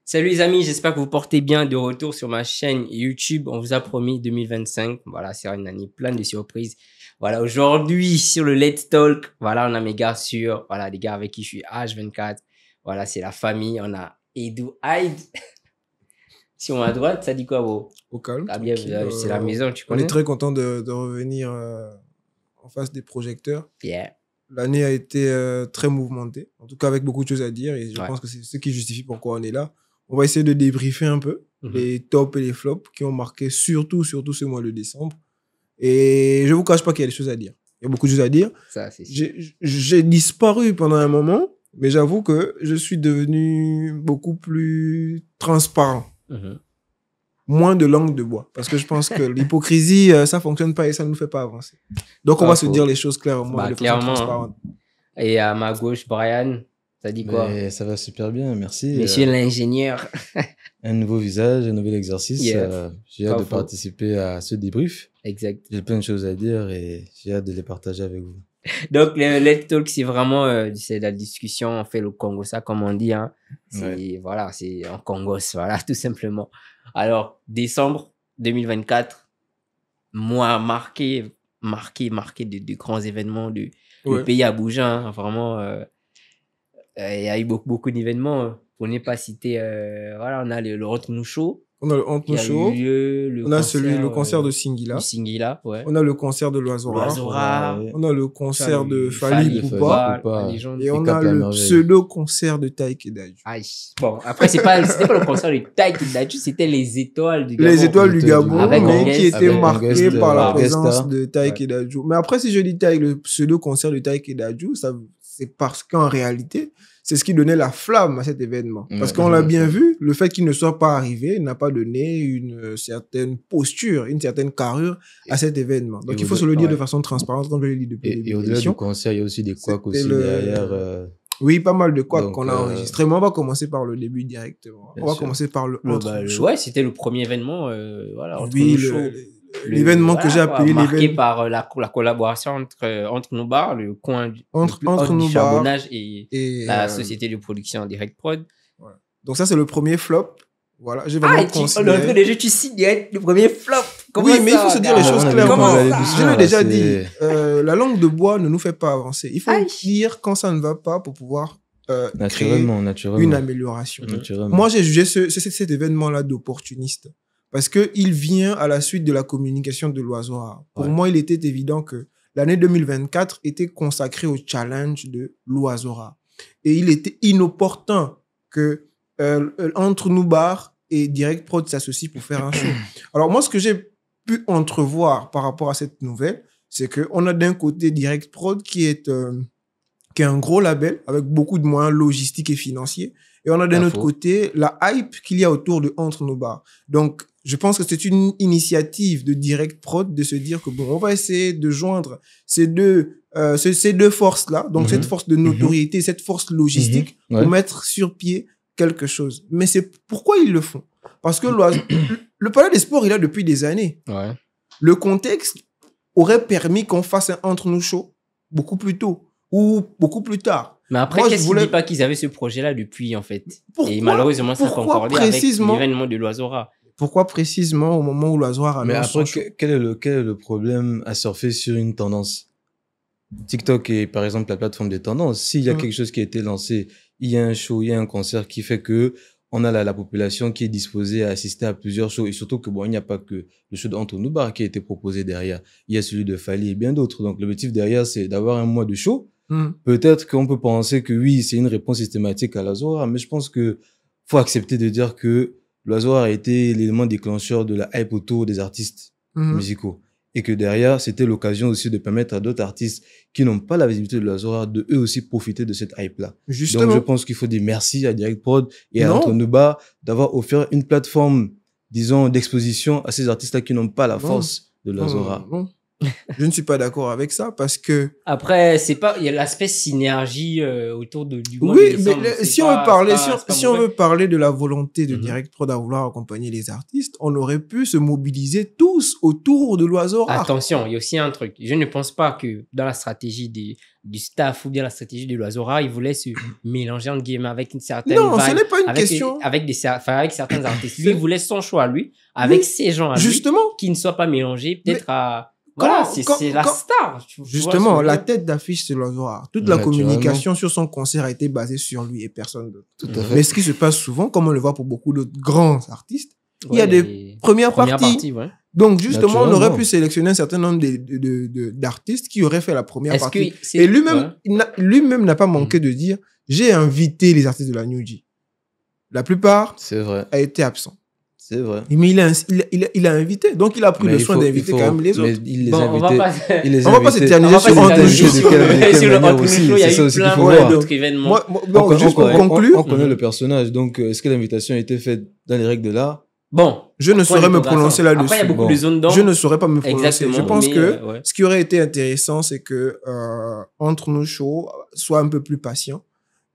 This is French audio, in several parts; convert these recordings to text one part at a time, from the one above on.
Salut les amis, j'espère que vous portez bien. De retour sur ma chaîne YouTube. On vous a promis 2025. Voilà, c'est une année pleine de surprises. Voilà, aujourd'hui sur le Let's Talk, voilà, on a mes gars sûrs. Voilà, les gars avec qui je suis H24. Voilà, c'est la famille. On a Edu Hyde. Si on est à droite, ça dit quoi, bro? Au calme. Ah bien, c'est la maison, tu On connais? est très content de revenir en face des projecteurs. Yeah. L'année a été très mouvementée, en tout cas avec beaucoup de choses à dire, et je Ouais. pense que c'est ce qui justifie pourquoi on est là. On va essayer de débriefer un peu les tops et les flops qui ont marqué surtout ce mois de décembre. Et je vous cache pas qu'il y a des choses à dire. Il y a beaucoup de choses à dire. Ça, c'est sûr. J'ai disparu pendant un moment, mais j'avoue que je suis devenu beaucoup plus transparent. Moins de langue de bois. Parce que je pense que l'hypocrisie, ça fonctionne pas et ça ne nous fait pas avancer. Donc, on va se dire les choses clairement, Bah, de clairement, façon transparente. Et à ma gauche, Brian, ça dit quoi? Mais ça va super bien, merci. Monsieur l'ingénieur. Un nouveau visage, un nouvel exercice. Yeah. J'ai hâte de participer à ce débrief. Exact. J'ai plein de choses à dire et j'ai hâte de les partager avec vous. Donc, le Let's Talk, c'est vraiment c'est la discussion. On fait le Congossa, comme on dit. Hein. Voilà, c'est en Congos, voilà, tout simplement. Alors, décembre 2024, mois marqué de grands événements. Le pays a bougé, hein, vraiment. Il y a eu beaucoup d'événements. Pour ne pas citer, voilà, on a le Entre nous Show. On a le Entre nous Show. On a le concert de Singila. Singila, ouais. On a le concert de Loazora. On a le concert de Fally Ipupa. Et on a le pseudo-concert de Taïk Dadju. Bon, après, c'était pas le concert de Taïk Dadju, c'était les étoiles du Gabon. Les étoiles du Gabon, mais qui étaient marquées par la présence de Taïk Dadju. Mais après, si je dis Taïk, le pseudo-concert de Taïk Dadju, c'est parce qu'en réalité, c'est ce qui donnait la flamme à cet événement. Parce qu'on l'a bien vu, le fait qu'il ne soit pas arrivé n'a pas donné une certaine posture, une certaine carrure à cet événement. Donc, il faut se le dire de façon transparente, comme je l'ai dit depuis le début. Et au-delà du concert, il y a aussi des couacs aussi derrière. Oui, pas mal de couacs qu'on a enregistrés. Mais on va commencer par le début directement. On va commencer par le Entre Show. Ouais, c'était le premier événement. Voilà, Entre oui, Show. L'événement que j'ai appelé marqué par la collaboration entre nos bars, le coin entre du charbonnage et la société de production Direct Prod. Voilà. Donc ça, c'est le premier flop. Voilà, j'ai vraiment considéré... L'entrée des jeux, tu cites direct le premier flop. Comment oui, mais il faut se dire les choses clairement. Je l'ai déjà dit. La langue de bois ne nous fait pas avancer. Il faut dire quand ça ne va pas pour pouvoir créer une amélioration. Moi, j'ai jugé cet événement-là d'opportuniste. Parce qu'il vient à la suite de la communication de Loazora. Pour moi, il était évident que l'année 2024 était consacrée au challenge de Loazora. Et il était inopportun que Entre nous Bar et Direct Prod s'associent pour faire un show. Alors moi, ce que j'ai pu entrevoir par rapport à cette nouvelle, c'est qu'on a d'un côté Direct Prod qui est un gros label avec beaucoup de moyens logistiques et financiers. Et on a d'un autre côté la hype qu'il y a autour de Entre nos Bars. Donc, je pense que c'est une initiative de Direct Prod de se dire que bon, on va essayer de joindre ces deux forces-là, donc cette force de notoriété, cette force logistique, pour mettre sur pied quelque chose. Mais c'est pourquoi ils le font. Parce que le Palais des Sports, il a depuis des années. Ouais. Le contexte aurait permis qu'on fasse un Entre nous show beaucoup plus tôt ou beaucoup plus tard. Mais après, qu'est-ce qui dit pas qu'ils avaient ce projet-là depuis, en fait? Et malheureusement, ça concordait avec l'événement de Loazora. Pourquoi précisément au moment où Loazora annonce son show? Mais après, quel est le problème à surfer sur une tendance? TikTok est, par exemple, la plateforme des tendances. S'il y a quelque chose qui a été lancé, il y a un show, il y a un concert qui fait que on a la population qui est disposée à assister à plusieurs shows. Et surtout que, bon, il n'y a pas que le show d'Entre nous Bar qui a été proposé derrière. Il y a celui de Fally et bien d'autres. Donc, l'objectif derrière, c'est d'avoir un mois de show. Peut-être qu'on peut penser que oui, c'est une réponse systématique à Loazora, mais je pense que faut accepter de dire que Loazora a été l'élément déclencheur de la hype autour des artistes musicaux. Et que derrière, c'était l'occasion aussi de permettre à d'autres artistes qui n'ont pas la visibilité de Loazora de eux aussi profiter de cette hype-là. Justement. Donc, je pense qu'il faut dire merci à Direct Prod et à Entre nous Bar d'avoir offert une plateforme, disons, d'exposition à ces artistes-là qui n'ont pas la force de Loazora. Je ne suis pas d'accord avec ça parce que... Après, c'est pas... Il y a l'aspect synergie autour du mois oui, de décembre. Mais si on veut parler de la volonté de Direct Prod à vouloir accompagner les artistes, on aurait pu se mobiliser tous autour de l'oiseau rare. Attention, il y a aussi un truc. Je ne pense pas que dans la stratégie du staff ou bien la stratégie de l'oiseau rare, ils voulaient se mélanger entre guillemets avec une certaine non, vibe, ce n'est pas une question. Avec certains artistes. Lui, il voulait son choix à lui, avec ces gens à lui, qui ne soient pas mélangés peut-être à... Voilà, c'est la star. Justement, la tête d'affiche, c'est l'oiseau rare. Toute la communication sur son concert a été basée sur lui et personne d'autre. Tout à fait. Mais ce qui se passe souvent, comme on le voit pour beaucoup d'autres grands artistes, il y a des premières parties. Donc, justement, on aurait pu sélectionner un certain nombre d'artistes qui auraient fait la première partie. Et lui-même n'a pas manqué de dire, j'ai invité les artistes de la New G. La plupart a été absent. C'est vrai. Mais il a invité. Donc, il a pris le soin d'inviter quand même les autres. Mais il les a invités. On va pas s'éterniser sur le Entre Show. Il y a eu plein d'autres événements. Juste pour conclure. On connaît le personnage. Donc, est-ce que l'invitation a été faite dans les règles de l'art? Bon. Je ne saurais me prononcer là-dessus. Après, il y a beaucoup de zones d'ombre. Je ne saurais pas me prononcer. Je pense que ce qui aurait été intéressant, c'est que Entre Show soit un peu plus patient,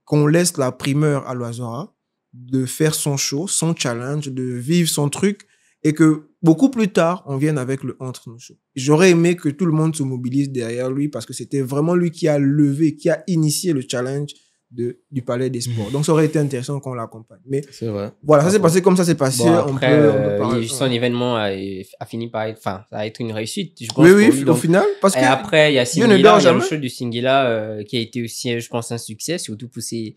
qu'on laisse la primeur à l'oiseau rare de faire son show, son challenge, de vivre son truc, et que beaucoup plus tard, on vienne avec le Entre Nous Show. J'aurais aimé que tout le monde se mobilise derrière lui, parce que c'était vraiment lui qui a levé, qui a initié le challenge du Palais des Sports. Donc, ça aurait été intéressant qu'on l'accompagne. Mais c'est vrai. Voilà, ça s'est passé comme ça s'est passé. Bon, après, son événement a fini par être, ça a été une réussite, je pense. Oui, au final. Parce que après, il y a Singila, il y a le show du Singila, qui a été aussi, je pense, un succès, surtout pour ses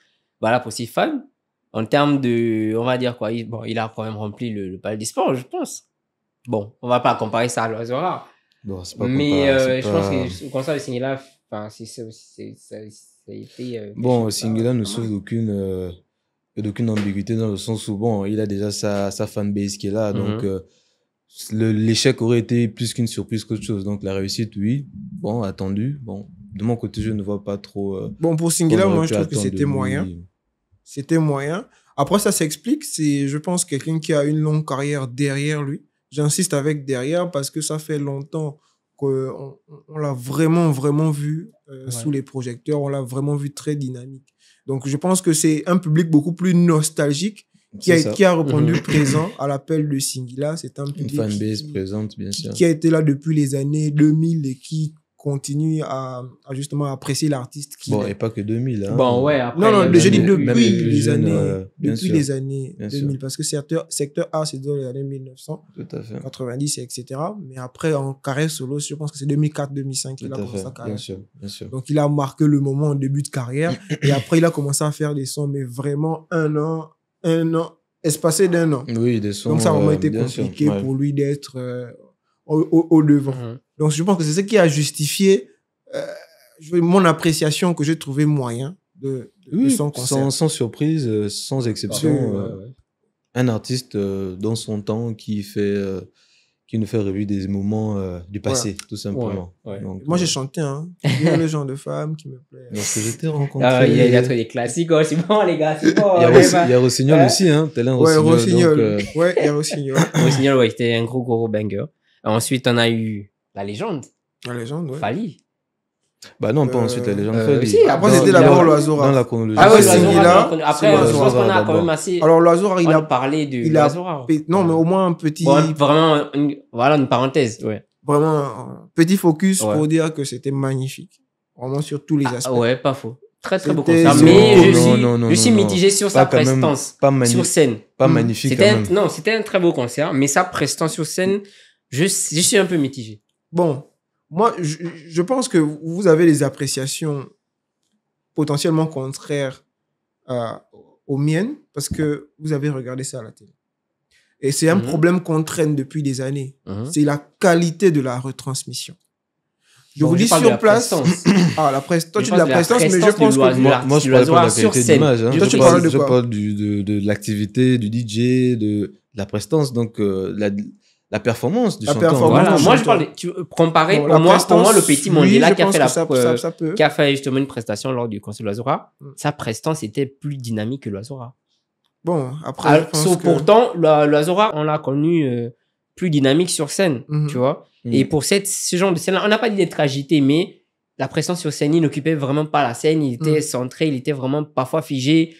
fans. En termes de, on va dire quoi, il a quand même rempli le Palais des Sports, je pense. Bon, on va pas comparer ça à l'oiseau rare. Bon, c'est pas mais je pense que le concert de Singila, ça a été... bon, Singila ne souffre d'aucune ambiguïté dans le sens où, bon, il a déjà sa fanbase qui est là, donc l'échec aurait été plus qu'une surprise qu'autre chose. Donc la réussite, oui, bon, attendu. Bon, de mon côté, je ne vois pas trop... bon, pour Singila, moi, je trouve que c'était moyen. C'était moyen. Après, ça s'explique. C'est, je pense, quelqu'un qui a une longue carrière derrière lui. J'insiste avec derrière parce que ça fait longtemps qu'on l'a vraiment vu sous les projecteurs. On l'a vraiment vu très dynamique. Donc, je pense que c'est un public beaucoup plus nostalgique qui a répondu présent à l'appel de Singila. C'est un public une fanbase présente, bien sûr. Qui a été là depuis les années 2000 et qui continue à justement apprécier l'artiste qui bon, et pas que 2000 hein. Bon, ouais, après, non, je dis depuis les années 2000 parce que secteur A c'est dans les années 1900 tout à fait 90 etc. Mais après en carrière solo je pense que c'est 2004-2005 qu'il a commencé sa carrière. Bien sûr. Donc il a marqué le moment en début de carrière et après il a commencé à faire des sons mais vraiment un an espacé d'un an. Oui, des sons. Donc ça a vraiment été compliqué pour lui d'être au devant. Donc, je pense que c'est ce qui a justifié mon appréciation que j'ai trouvé moyen de son concert. Sans surprise, sans exception. Un artiste dans son temps qui nous fait revivre des moments du passé, tout simplement. Donc, moi, j'ai chanté, il y a le genre de femme qui me plaît. Lorsque je t'ai rencontré. Il y a des classiques, c'est bon, les gars, c'est bon. Il y a Rossignol aussi, tel un Rossignol. Ouais, il y a Rossignol. Rossignol, c'était un gros banger. Ensuite, on a eu la légende. La légende, ouais. Fally. Bah non, pas ensuite la légende. Si, après c'était d'abord l'oiseau rare. Dans la chronologie. Ah ouais, Singila. Après, je pense qu'on a quand même assez. Alors l'oiseau rare, il a parlé de l'oiseau rare. Non, mais au moins un petit. Vraiment, une parenthèse, ouais. Vraiment un petit focus pour dire que c'était magnifique. Vraiment sur tous les aspects. Ouais, pas faux. Très beau concert. Mais je suis mitigé sur sa prestance sur scène. Pas magnifique. Non, c'était un très beau concert, mais sa prestance sur scène, je suis un peu mitigé. Bon, moi, je pense que vous avez des appréciations potentiellement contraires aux miennes parce que vous avez regardé ça à la télé. Et c'est un problème qu'on traîne depuis des années. C'est la qualité de la retransmission. Je vous dis sur place. La prestance. Toi, tu dis la prestance, mais je pense que moi, je parle pas de la qualité d'image. Toi, tu parles de quoi? Je parle de l'activité, du DJ, de la prestance, donc la performance du chanteur. Voilà, moi je parle comparé au moins le petit Mandela qui a fait justement une prestation lors du concert de l'oiseau rare. Sa prestance était plus dynamique que l'oiseau rare. Bon, après pourtant l'oiseau rare on l'a connu plus dynamique sur scène, tu vois. Et pour ce genre de scène-là, on n'a pas dit d'être agité, mais la présence sur scène, il n'occupait vraiment pas la scène, il était centré, il était vraiment parfois figé.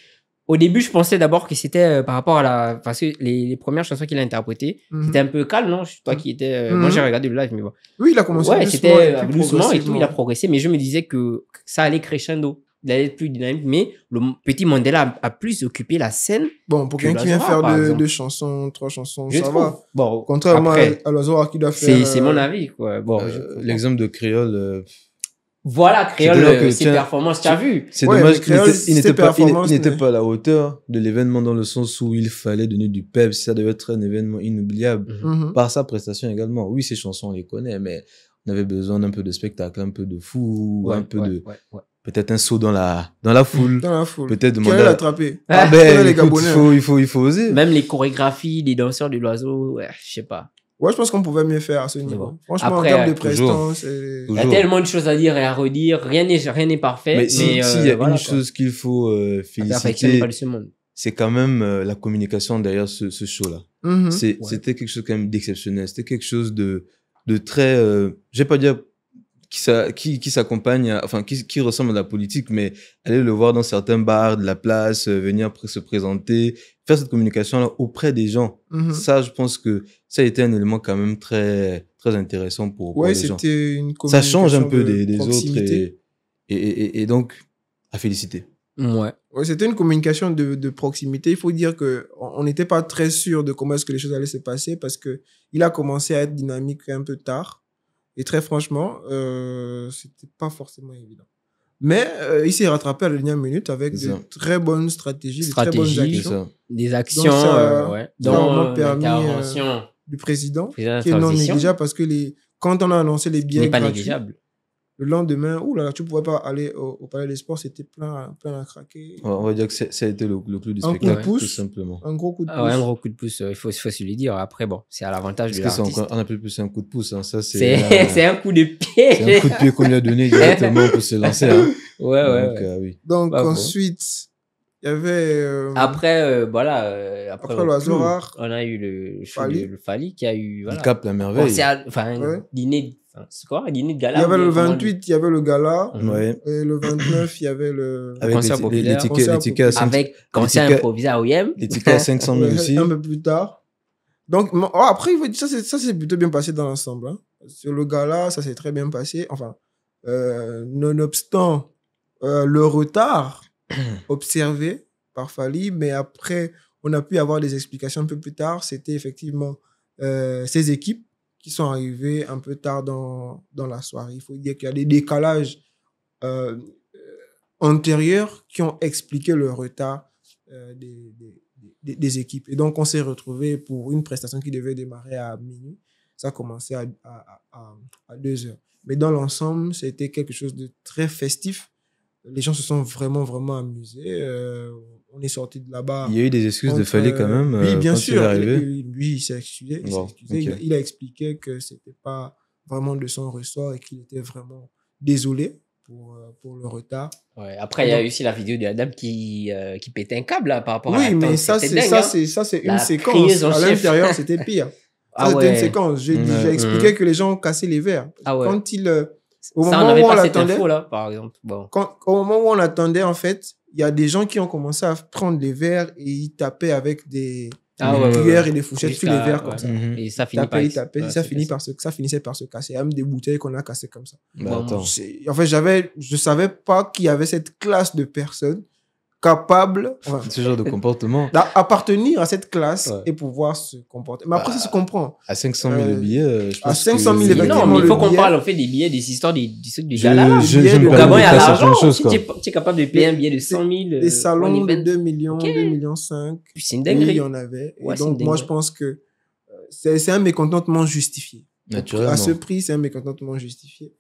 Au début, je pensais d'abord que c'était par rapport à parce que les premières chansons qu'il a interprétées, c'était un peu calme, non? Toi qui étais, moi j'ai regardé le live, mais bon. Oui, il a commencé doucement. Ouais, c'était doucement et tout, il a progressé, mais je me disais que ça allait crescendo. Il allait être plus dynamique, mais le petit Mandela a plus occupé la scène. Bon, pour quelqu'un qui vient faire deux chansons, 3 chansons, ça va. Bon, contrairement à Lazora qui doit faire. C'est mon avis, quoi. Bon, l'exemple de Créole. Voilà, Créole, ses performances, tu as vu. C'est dommage qu'il n'était pas à la hauteur de l'événement dans le sens où il fallait donner du peps. Ça devait être un événement inoubliable. Par sa prestation également. Oui, ses chansons, on les connaît, mais on avait besoin d'un peu de spectacle, un peu de fou, un peu de... Peut-être un saut dans la foule. Dans la foule. Peut-être demander à l'attraper. Ah ben, écoute, il faut oser. Même les chorégraphies, les danseurs de l'oiseau, je sais pas. Ouais, je pense qu'on pouvait mieux faire à ce niveau. Bon. Franchement, après, en termes de prestance, il y a tellement de choses à dire et à redire. Rien n'est parfait. Mais s'il y a une chose qu'il faut féliciter, c'est quand même la communication derrière ce show-là. C'était quelque chose quand même d'exceptionnel. C'était quelque chose de très, je vais pas dire qui s'accompagne, enfin qui ressemble à la politique, mais aller le voir dans certains bars de la place, venir se présenter, faire cette communication-là auprès des gens. Ça, je pense que ça a été un élément quand même très très intéressant pour les gens. C'était une communication. Ça change un peu des autres et donc à féliciter. Ouais, c'était une communication de proximité. Il faut dire que on n'était pas très sûr de comment est-ce que les choses allaient se passer parce que il a commencé à être dynamique un peu tard. Et très franchement, c'était pas forcément évident. Mais il s'est rattrapé à la dernière minute avec de très bonnes stratégies, de très bonnes actions. Des actions, dont l'intervention du président, qui est non négligeable parce que quand on a annoncé les billets gratuits, le lendemain, tu pouvais pas aller au Palais des Sports, c'était plein à craquer. On va dire que ça a été le clou du spectacle, tout simplement. Un gros coup de pouce. Un gros coup de pouce, il faut se le dire. Après, bon, c'est à l'avantage de l'artiste. On appelle plus un coup de pouce, hein. Ça, c'est un coup de pied. C'est un coup de pied qu'on lui a donné directement pour se lancer, hein. Ouais. Donc, ensuite, il y avait... Après, après l'Azora, on a eu le Fali qui a eu... Voilà. Il capte la merveille. Dîner... C'est quoi? Un dîner de gala? Il y avait le 28, il y avait le gala. Ouais. Et le 29, il y avait le concert populaire. Avec concert improvisé à OIM. Les tickets à 500 000 aussi. Un peu plus tard. Donc, après, ça s'est plutôt bien passé dans l'ensemble. Hein. Sur le gala, ça s'est très bien passé. Enfin, nonobstant le retard observé par Fali, mais après, on a pu avoir des explications un peu plus tard. C'était effectivement ces équipes qui sont arrivés un peu tard dans la soirée. Il faut dire qu'il y a des décalages antérieurs qui ont expliqué le retard des équipes. Et donc, on s'est retrouvés pour une prestation qui devait démarrer à minuit. Ça a commencé à 2 heures. Mais dans l'ensemble, c'était quelque chose de très festif. Les gens se sont vraiment, vraiment amusés. On est sorti de là-bas. Il y a eu des excuses de Fali quand même. Oui, bien sûr. Lui, il s'est excusé. Okay. Il a expliqué que c'était pas vraiment de son ressort et qu'il était vraiment désolé pour le retard. Ouais, après, il y a eu aussi la vidéo de la dame qui pétait un câble là, par rapport à Oui, mais ça, c'est une séquence. À l'intérieur, c'était pire. C'était une séquence. J'ai expliqué que les gens cassaient les verres. Quand au moment où on l'attendait, par exemple. Bon. Au moment où on l'attendait, en fait, il y a des gens qui ont commencé à prendre les verres et ils tapaient avec des cuillères et des fourchettes sur les verres comme ça. Et ça finit ça finissait par se casser. Il y a même des bouteilles qu'on a cassées comme ça. En fait, je savais pas qu'il y avait cette classe de personnes capables, ce genre de comportement, d'appartenir à cette classe et pouvoir se comporter. Mais après, ça se comprend. À 500 000 billets, je pense à 500 000 non, mais il faut qu'on parle, on fait des billets, des histoires, des trucs de gala. Au Gabon, il y a l'argent. Tu es capable de payer un billet de 100 000. Des salons de 2 millions, 2 millions 5. C'est une dinguerie. Il y en avait. Et donc, moi, je pense que c'est un mécontentement justifié. Naturellement. À ce prix, c'est un mécontentement justifié.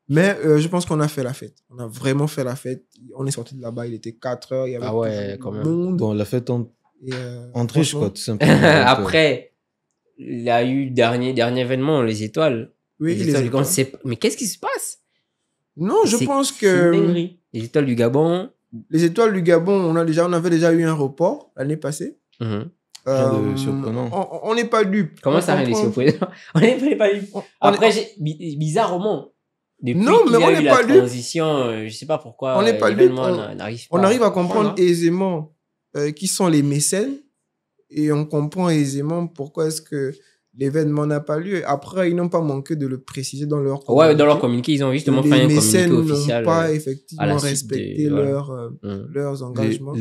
Mais je pense qu'on a fait la fête. On a vraiment fait la fête. On est sorti de là-bas, il était 4 heures. Il y avait quand même. Monde. Bon, la fête en triche, quoi, tout simplement. Après, il y a eu dernier événement, les étoiles. Oui, les étoiles. Mais qu'est-ce qui se passe? Non, je pense que... Les étoiles du Gabon. Les étoiles du Gabon, on avait déjà eu un report l'année passée. surprenant. On n'est pas dupe. Comment ça, rien de surprenant? On n'est pas dupe. Après, bizarrement, depuis qu'il y a eu la transition, je sais pas pourquoi l'événement n'arrive pas. On arrive à comprendre aisément qui sont les mécènes et on comprend aisément pourquoi est-ce que l'événement n'a pas lieu. Après, ils n'ont pas manqué de le préciser dans leur communiqué. Ouais, dans leur communiqué, ils ont justement fait un communiqué officiel. Les mécènes n'ont pas effectivement respecté leurs engagements.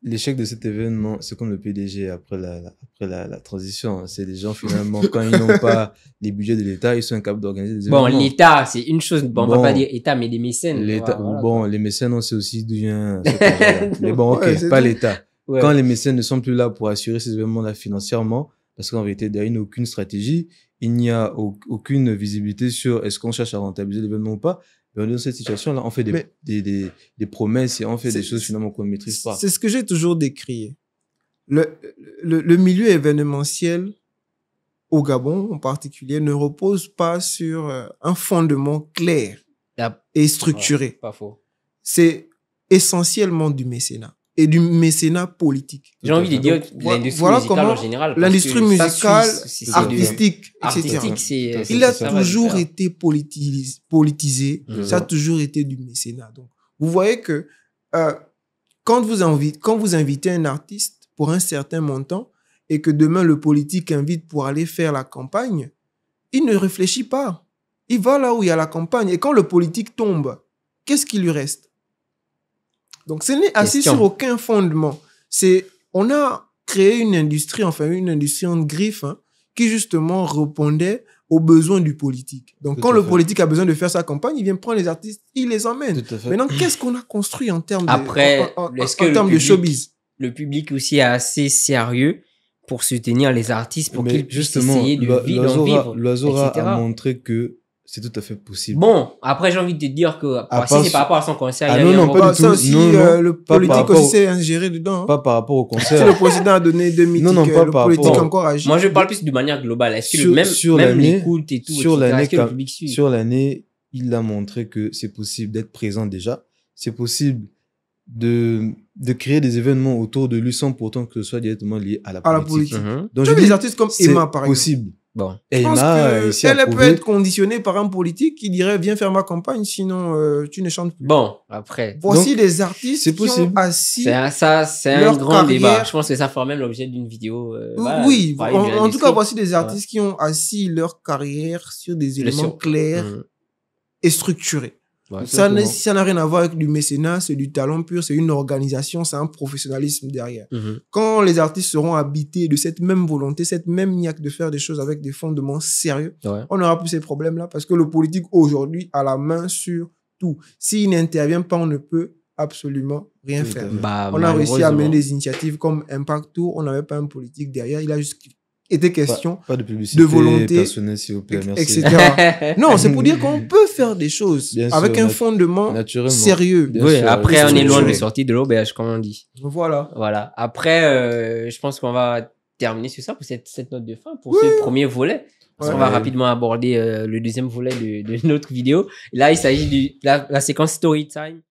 L'échec de cet événement, c'est comme le PDG après la transition. C'est des gens, finalement, quand ils n'ont pas les budgets de l'État, ils sont incapables d'organiser des événements. Bon, l'État, c'est une chose. Bon, on va pas dire État, mais des mécènes. Les mécènes, on sait aussi d'où vient mais bon, ok, pas l'État. Ouais. Quand les mécènes ne sont plus là pour assurer ces événements-là financièrement, parce qu'en vérité, derrière, il n'y a aucune stratégie, il n'y a aucune visibilité sur est-ce qu'on cherche à rentabiliser l'événement ou pas. Mais dans cette situation-là, on fait des promesses et on fait des choses finalement qu'on ne maîtrise pas. C'est ce que j'ai toujours décrié. Le milieu événementiel, au Gabon en particulier, ne repose pas sur un fondement clair et structuré. Pas faux. C'est essentiellement du mécénat. Et du mécénat politique. J'ai envie de dire l'industrie musicale en général. L'industrie musicale, artistique, etc. Il a toujours été politisé. Ça a toujours été du mécénat. Donc, vous voyez que quand vous invitez un artiste pour un certain montant et que demain le politique invite pour aller faire la campagne, il ne réfléchit pas. Il va là où il y a la campagne. Et quand le politique tombe, qu'est-ce qui lui reste? Donc, ce n'est assis sur aucun fondement. On a créé une industrie en griffe, qui justement répondait aux besoins du politique. Donc, quand le politique a besoin de faire sa campagne, il vient prendre les artistes, il les emmène. Maintenant, qu'est-ce qu'on a construit en termes de showbiz? Le public aussi est assez sérieux pour soutenir les artistes, pour qu'ils puissent essayer de vivre. L'Oisora a montré que c'est tout à fait possible. Bon, après, j'ai envie de te dire que si c'est par rapport à son concert, il y a pas du tout. Ça aussi, le politique aussi s'est ingéré dedans. Pas par rapport au concert. Si le président a donné 2 mythiques, le politique encore agit. Moi, je parle plus de manière globale. Est-ce que même l'écoute et tout, est-ce que le public suit? Sur l'année, il a montré que c'est possible d'être présent déjà. C'est possible de créer des événements autour de lui sans pourtant que ce soit directement lié à la politique. Donc, tu as des artistes comme Emma, par exemple. Possible. Bon. Elle peut être conditionnée par un politique qui dirait viens faire ma campagne, sinon tu ne chantes plus. Bon, après. Voici des artistes qui ont assis. C'est un grand débat. Je pense que ça fera même l'objet d'une vidéo. Oui, en tout cas, voici des artistes qui ont assis leur carrière sur des éléments clairs et structurés. Ouais, ça n'a rien à voir avec du mécénat, c'est du talent pur, c'est une organisation, c'est un professionnalisme derrière. Quand les artistes seront habités de cette même volonté, cette même niaque de faire des choses avec des fondements sérieux, on n'aura plus ces problèmes-là parce que le politique aujourd'hui a la main sur tout. S'il n'intervient pas, on ne peut absolument rien faire. On a réussi à mener des initiatives comme Impact Tour, on n'avait pas un politique derrière, il a juste était question pas de publicité, de volonté personnelle, s'il vous plaît, merci. etc. Non, c'est pour dire qu'on peut faire des choses avec un fondement sérieux. Oui, après, on est loin de sortir de l'auberge, comme on dit. Voilà. Après, je pense qu'on va terminer sur ça pour cette note de fin, pour ce premier volet. On va rapidement aborder le deuxième volet de notre vidéo. Là, il s'agit de la séquence Story Time.